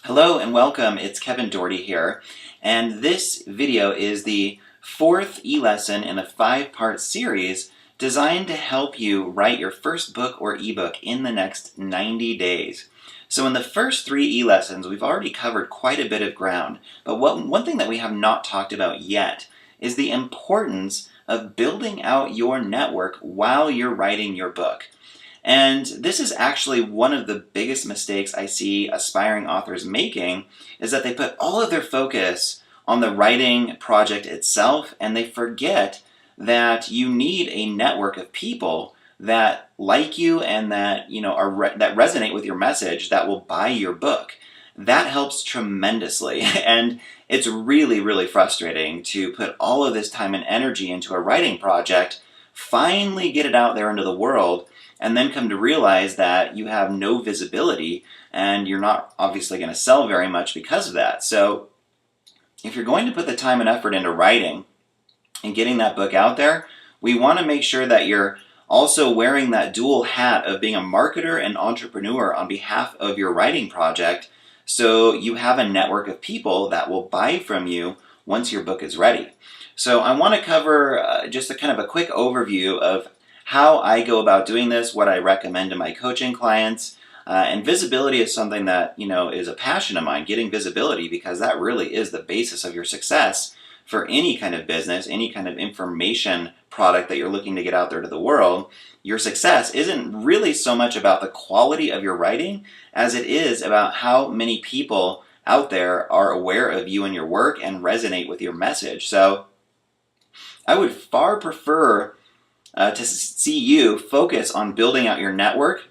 Hello and welcome, it's Kevin Doherty here, and this video is the fourth e-lesson in a 5-part series designed to help you write your first book or ebook in the next 90 days. So in the first 3 e-lessons, we've already covered quite a bit of ground, but one thing that we have not talked about yet is the importance of building out your network while you're writing your book. And this is actually one of the biggest mistakes I see aspiring authors making, is that they put all of their focus on the writing project itself, and they forget that you need a network of people that like you and that that resonate with your message, that will buy your book. That helps tremendously, and it's really, really frustrating to put all of this time and energy into a writing project, finally get it out there into the world, and then come to realize that you have no visibility and you're not obviously going to sell very much because of that. So if you're going to put the time and effort into writing and getting that book out there, we want to make sure that you're also wearing that dual hat of being a marketer and entrepreneur on behalf of your writing project, so you have a network of people that will buy from you once your book is ready. So I want to cover just a kind of a quick overview of how I go about doing this, what I recommend to my coaching clients. And visibility is something that is a passion of mine, getting visibility, because that really is the basis of your success for any kind of business, any kind of information product that you're looking to get out there to the world. Your success isn't really so much about the quality of your writing as it is about how many people out there are aware of you and your work and resonate with your message. So I would far prefer to see you focus on building out your network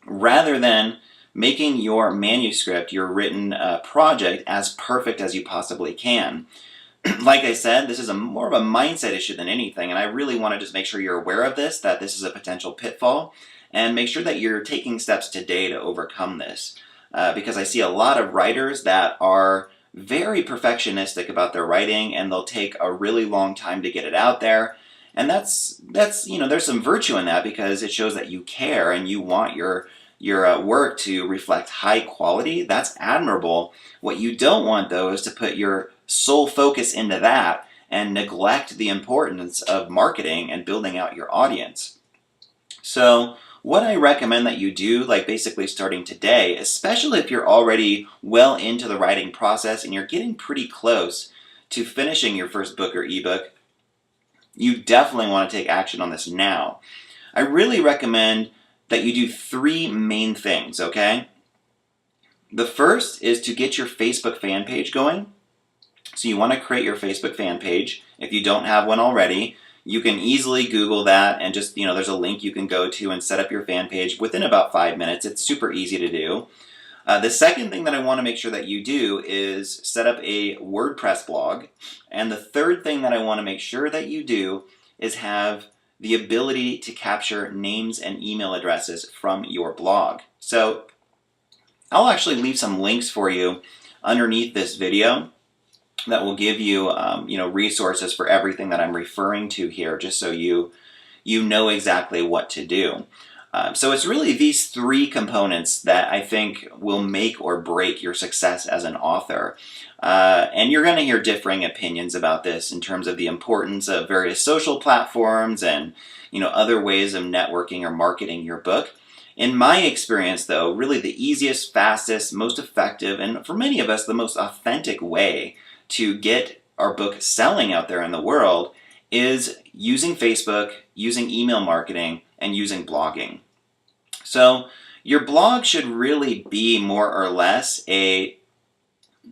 rather than making your manuscript, your written project, as perfect as you possibly can. Like I said, this is more of a mindset issue than anything, and I really want to just make sure you're aware of this, that this is a potential pitfall, and make sure that you're taking steps today to overcome this. Because I see a lot of writers that are very perfectionistic about their writing, and they'll take a really long time to get it out there. And that's there's some virtue in that, because it shows that you care and you want your work to reflect high quality. That's admirable. What you don't want, though, is to put your sole focus into that and neglect the importance of marketing and building out your audience. So what I recommend that you do, like basically starting today, especially if you're already well into the writing process and you're getting pretty close to finishing your first book or ebook, you definitely want to take action on this now. I really recommend that you do 3 main things, okay? The first is to get your Facebook fan page going. So you want to create your Facebook fan page. If you don't have one already, you can easily Google that, and just, there's a link you can go to and set up your fan page within about 5 minutes. It's super easy to do. The second thing that I want to make sure that you do is set up a WordPress blog. And the third thing that I want to make sure that you do is have the ability to capture names and email addresses from your blog. So I'll actually leave some links for you underneath this video that will give you, resources for everything that I'm referring to here, just so you know exactly what to do. So it's really these 3 components that I think will make or break your success as an author. And you're going to hear differing opinions about this in terms of the importance of various social platforms and other ways of networking or marketing your book. In my experience, though, really the easiest, fastest, most effective, and for many of us the most authentic way to get our book selling out there in the world is using Facebook, using email marketing, and using blogging. So your blog should really be more or less a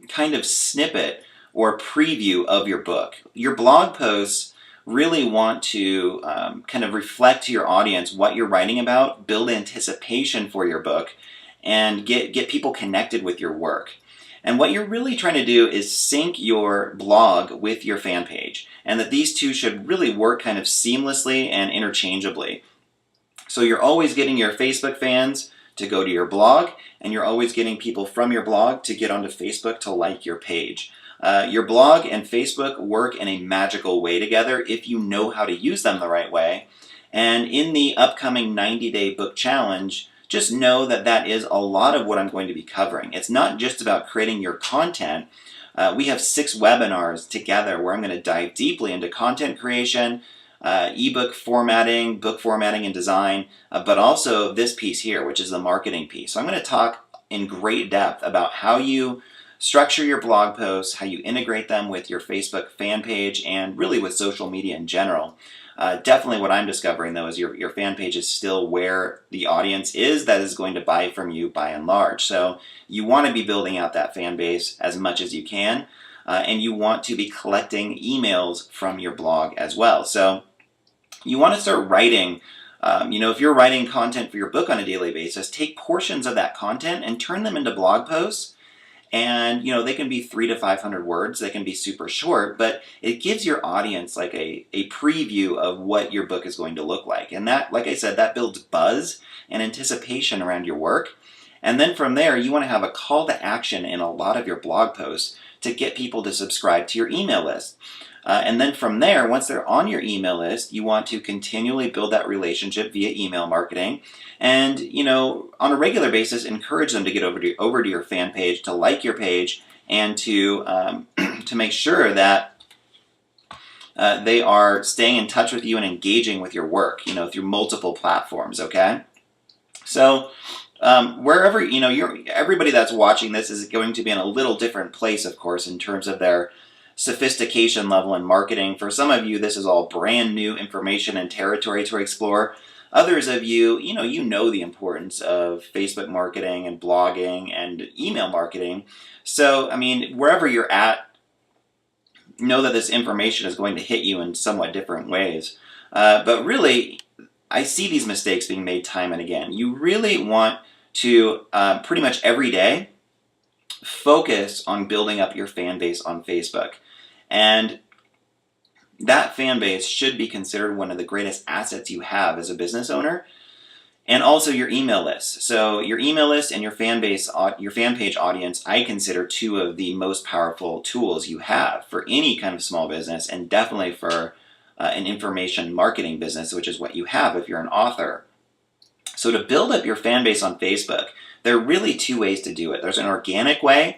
kind of snippet or preview of your book. Your blog posts really want to kind of reflect to your audience what you're writing about, build anticipation for your book, and get people connected with your work. And what you're really trying to do is sync your blog with your fan page, and that these two should really work kind of seamlessly and interchangeably. So you're always getting your Facebook fans to go to your blog, and you're always getting people from your blog to get onto Facebook to like your page. Your blog and Facebook work in a magical way together if you know how to use them the right way. And in the upcoming 90-day book challenge, just know that that is a lot of what I'm going to be covering. It's not just about creating your content. We have 6 webinars together where I'm going to dive deeply into content creation, ebook formatting, book formatting and design, but also this piece here, which is the marketing piece. So I'm going to talk in great depth about how you structure your blog posts, how you integrate them with your Facebook fan page, and really with social media in general. Definitely what I'm discovering, though, is your fan page is still where the audience is that is going to buy from you by and large. So you want to be building out that fan base as much as you can, and you want to be collecting emails from your blog as well. So you want to start writing. If you're writing content for your book on a daily basis, take portions of that content and turn them into blog posts. And, they can be 300 to 500 words. They can be super short, but it gives your audience like a preview of what your book is going to look like. And that, like I said, that builds buzz and anticipation around your work. And then from there, you want to have a call to action in a lot of your blog posts to get people to subscribe to your email list. And then from there, once they're on your email list, you want to continually build that relationship via email marketing. And, on a regular basis, encourage them to get over to your fan page, to like your page, and to to make sure that they are staying in touch with you and engaging with your work, through multiple platforms, okay? So wherever, everybody that's watching this is going to be in a little different place, of course, in terms of their sophistication level in marketing. For some of you, this is all brand new information and territory to explore. Others of you, you know the importance of Facebook marketing and blogging and email marketing. So, wherever you're at, know that this information is going to hit you in somewhat different ways. But really, I see these mistakes being made time and again. You really want to, pretty much every day, focus on building up your fan base on Facebook. And that fan base should be considered one of the greatest assets you have as a business owner, and also your email list. So your email list and your fan base, your fan page audience, I consider 2 of the most powerful tools you have for any kind of small business, and definitely for an information marketing business, which is what you have if you're an author. So to build up your fan base on Facebook, there are really 2 ways to do it. There's an organic way.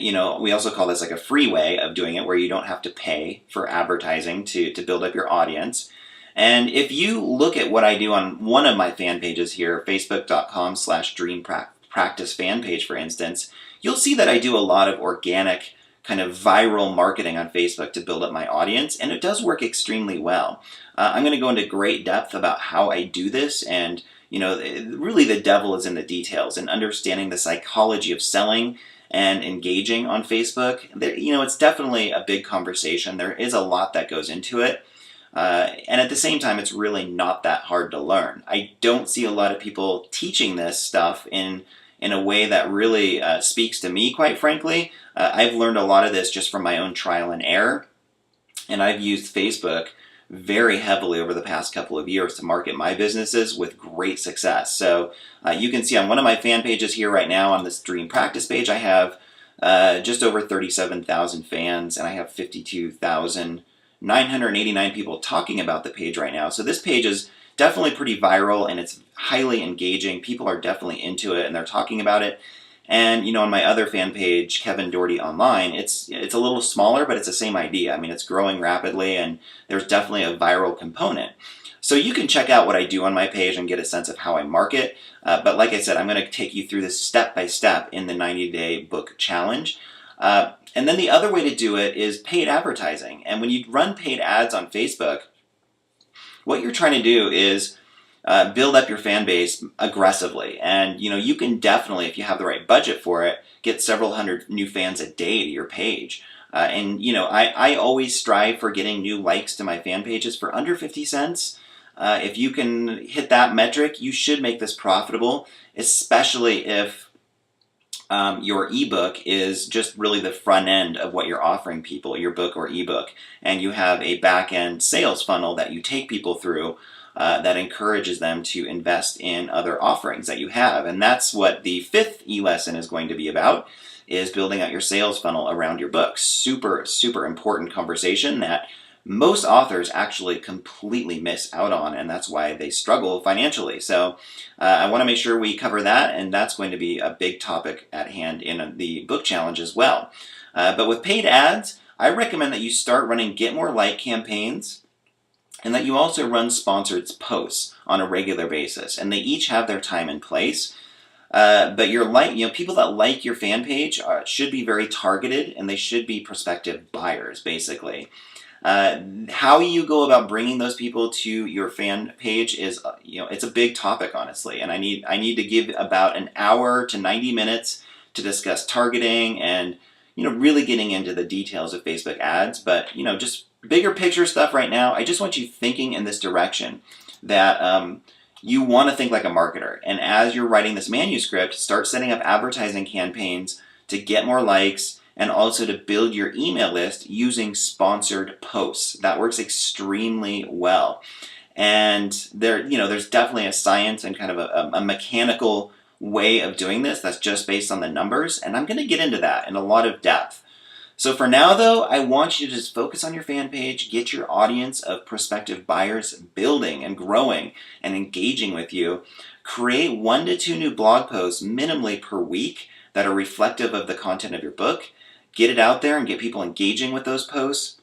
We also call this like a free way of doing it, where you don't have to pay for advertising to build up your audience. And if you look at what I do on one of my fan pages here, facebook.com/dreampractice fan page, for instance, you'll see that I do a lot of organic kind of viral marketing on Facebook to build up my audience, and it does work extremely well. I'm going to go into great depth about how I do this, and really the devil is in the details, and understanding the psychology of selling and engaging on Facebook. It's definitely a big conversation. There is a lot that goes into it. And at the same time, it's really not that hard to learn. I don't see a lot of people teaching this stuff in a way that really speaks to me, quite frankly. I've learned a lot of this just from my own trial and error. And I've used Facebook very heavily over the past couple of years to market my businesses with great success. So you can see on one of my fan pages here right now on this Dream Practice page, I have just over 37,000 fans, and I have 52,989 people talking about the page right now. So this page is definitely pretty viral, and it's highly engaging. People are definitely into it, and they're talking about it. And, on my other fan page, Kevin Doherty Online, it's a little smaller, but it's the same idea. It's growing rapidly, and there's definitely a viral component. So you can check out what I do on my page and get a sense of how I market. But like I said, I'm going to take you through this step by step in the 90-day book challenge. And then the other way to do it is paid advertising. And when you run paid ads on Facebook, what you're trying to do is build up your fan base aggressively. And, you can definitely, if you have the right budget for it, get several hundred new fans a day to your page. I always strive for getting new likes to my fan pages for under 50 cents. If you can hit that metric, you should make this profitable, especially if your ebook is just really the front end of what you're offering people, your book or ebook, and you have a back end sales funnel that you take people through that encourages them to invest in other offerings that you have. And that's what the 5th e-lesson is going to be about, is building out your sales funnel around your book. Super, super important conversation that most authors actually completely miss out on, and that's why they struggle financially. So I want to make sure we cover that, and that's going to be a big topic at hand in the book challenge as well. But with paid ads, I recommend that you start running Get More Like campaigns, and that you also run sponsored posts on a regular basis, and they each have their time and place. But people that like your fan page should be very targeted, and they should be prospective buyers, basically. How you go about bringing those people to your fan page is, it's a big topic, honestly, and I need to give about an hour to 90 minutes to discuss targeting and, really getting into the details of Facebook ads. But, just bigger picture stuff right now, I just want you thinking in this direction that you want to think like a marketer. And as you're writing this manuscript, start setting up advertising campaigns to get more likes and also to build your email list using sponsored posts. That works extremely well. And there's definitely a science and kind of a mechanical way of doing this that's just based on the numbers. And I'm going to get into that in a lot of depth. So for now, though, I want you to just focus on your fan page, get your audience of prospective buyers building and growing and engaging with you. Create 1 to 2 new blog posts minimally per week that are reflective of the content of your book. Get it out there and get people engaging with those posts.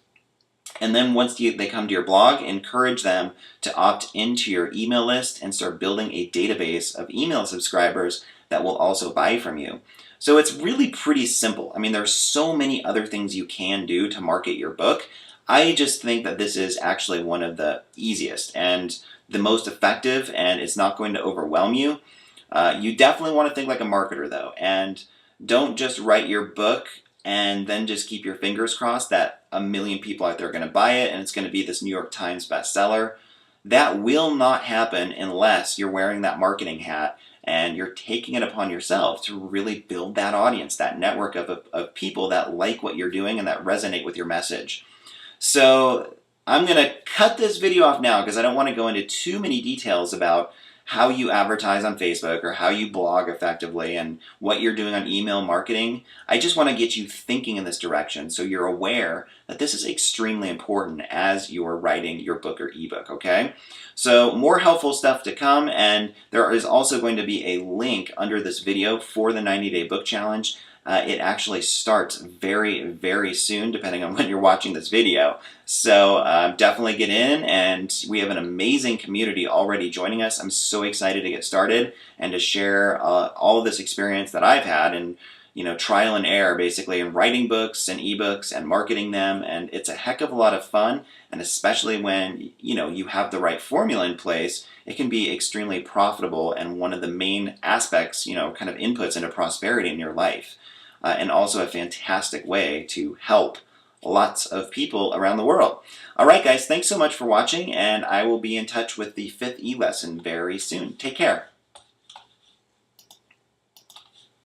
And then once they come to your blog, encourage them to opt into your email list and start building a database of email subscribers that will also buy from you. So it's really pretty simple. I mean, there's so many other things you can do to market your book. I just think that this is actually one of the easiest and the most effective, and it's not going to overwhelm you. You definitely want to think like a marketer, though, and don't just write your book and then just keep your fingers crossed that 1 million people out there are going to buy it and it's going to be this New York Times bestseller. That will not happen unless you're wearing that marketing hat and you're taking it upon yourself to really build that audience, that network of people that like what you're doing and that resonate with your message. So I'm going to cut this video off now because I don't want to go into too many details about how you advertise on Facebook or how you blog effectively and what you're doing on email marketing. I just want to get you thinking in this direction so you're aware that this is extremely important as you're writing your book or ebook, okay? So more helpful stuff to come, and there is also going to be a link under this video for the 90-day book challenge. It actually starts very, very soon, depending on when you're watching this video. So definitely get in, and we have an amazing community already joining us. I'm so excited to get started and to share all of this experience that I've had and trial and error, basically, in writing books and ebooks and marketing them. And it's a heck of a lot of fun, and especially when you have the right formula in place, it can be extremely profitable and one of the main aspects, kind of inputs into prosperity in your life. And also a fantastic way to help lots of people around the world. All right, guys, thanks so much for watching, and I will be in touch with the 5th e-lesson very soon. Take care.